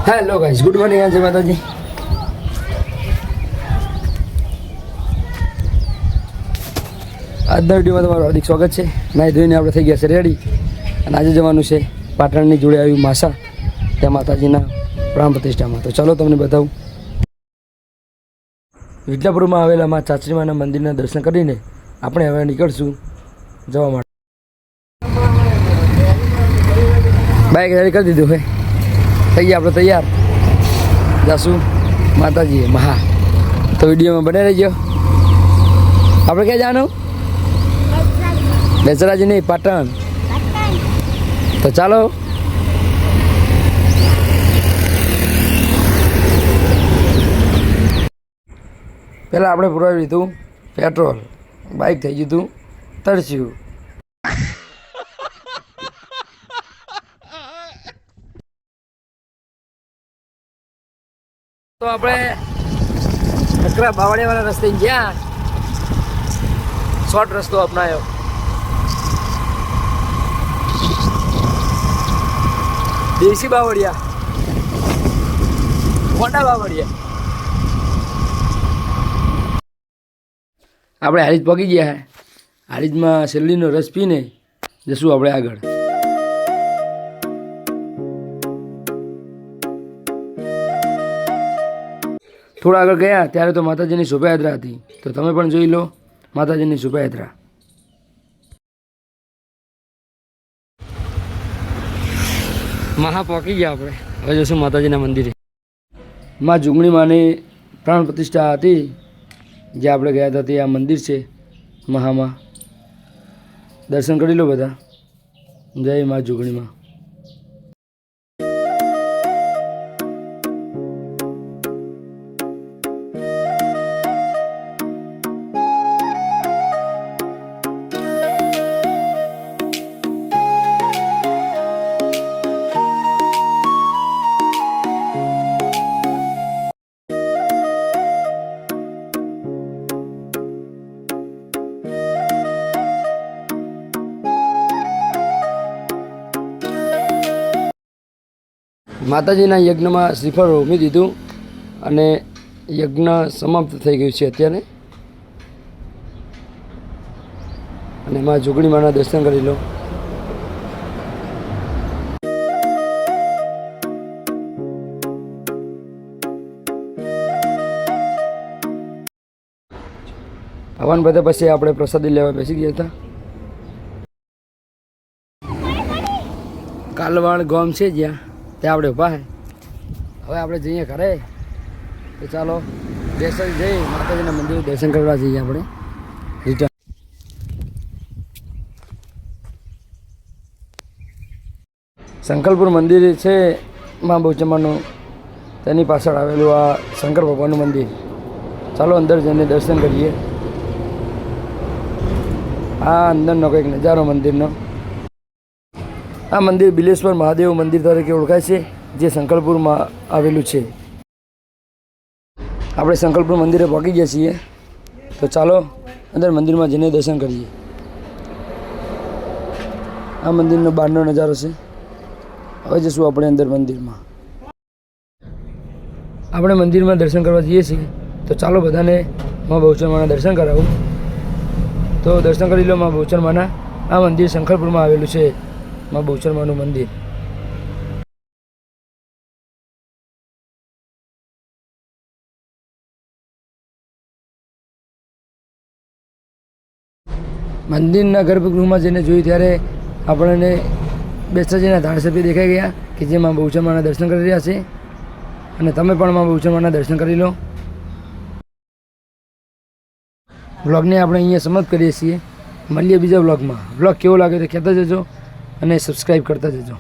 Hello guys, good morning. જય માતાજી. આજના વિડીયોમાં તમારું હાર્દિક સ્વાગત છે. નાહી ધોઈને આપણે થઈ ગયા છે રેડી, અને આજે જવાનું છે પાટણની જોડે આવ્યું માસા, ત્યાં માતાજીના પ્રાણ પ્રતિષ્ઠામાં. તો ચાલો તમને બતાવું. વિદ્યાપુરમાં આવેલા મા ચાચરીમાના મંદિરના દર્શન કરીને આપણે હવે નીકળશું જવા માટે. બાઇક રેડી કરી દીધું હોય, થઈ ગયા આપણે તૈયાર, જાશું માતાજીએ મહા. તો વિડીયોમાં બને રહેજો. આપણે ક્યાં જવાનું? બેચરાજી નહીં, પાટણ. તો ચાલો. પહેલાં આપણે પુરાવી લીધું પેટ્રોલ, બાઇક થઈ ગયું હતું તરસ્યું. તો આપણે નકરા બાવળિયાવાળા રસ્તે ગયા, શોર્ટ રસ્તો અપનાવ્યો. દેશી બાવળિયા, મોટા બાવળિયા. આપણે હારીજ પગી ગયા. હારીજમાં શેરડીનો રસ પીને જશું આપણે આગળ. થોડા આગળ ગયા ત્યારે તો માતાજીની શોભાયાત્રા હતી, તો તમે પણ જોઈ લો માતાજીની શોભાયાત્રા. મહા પહોંચી ગયા આપણે. હવે જશું માતાજીના મંદિરે. માં જુગણી માની પ્રાણ પ્રતિષ્ઠા હતી, જે આપણે ગયા હતા તે આ મંદિર છે મહામાં. દર્શન કરી લો બધા. જય માં જુગણીમાં. માતાજીના યજ્ઞમાં શ્રીફળ હોમી દીધું અને યજ્ઞ સમાપ્ત થઈ ગયું છે અત્યારે. અને માં જોગણી માના દર્શન કરી લો. હવન બધા પછી આપણે પ્રસાદી લેવા બેસી ગયા હતા. કાલવાણ ગામ છે જ્યાં, ત્યાં આપણે ઊભા. હવે આપણે જઈએ ઘરે. તો ચાલો દર્શન જઈ માતાજીના મંદિરે દર્શન કરવા જઈએ આપણે રિટર્ન. શંકરપુર મંદિર છે મા બહુચમ્માનું, તેની પાછળ આવેલું આ શંકર ભગવાનનું મંદિર. ચાલો અંદર જઈને દર્શન કરીએ. આ અંદરનો કંઈક નજારો મંદિરનો. આ મંદિર બિલેશ્વર મહાદેવ મંદિર તરીકે ઓળખાય છે, જે શંકરપુરમાં આવેલું છે. આપણે શંકરપુર મંદિરે પહોંચી ગયા છીએ. તો ચાલો અંદર મંદિરમાં જઈને દર્શન કરીએ. આ મંદિરનો બહારનો નજારો છે. હવે જશું આપણે અંદર મંદિરમાં. આપણે મંદિરમાં દર્શન કરવા જઈએ છીએ. તો ચાલો બધાને મા બહુચરમાના દર્શન કરાવું. તો દર્શન કરી લો મા બહુચરમાના. આ મંદિર શંકરપુરમાં આવેલું છે, મા બહુચરમાનું મંદિર. મંદિરના ગર્ભગૃહમાં જઈને જોયું ત્યારે આપણને બેચરાજીના ધારાસભ્ય દેખાઈ ગયા કે જે મા બહુચરમાના દર્શન કરી રહ્યા છે. અને તમે પણ મા બહુચરમાના દર્શન કરી લો. વ્લોગને આપણે અહીંયા સમાપ્ત કરીએ છીએ. મળીએ બીજા વ્લોગમાં. વ્લોગ કેવો લાગે તો કહેતા જજો અને સબસ્ક્રાઈબ કરતા જજો.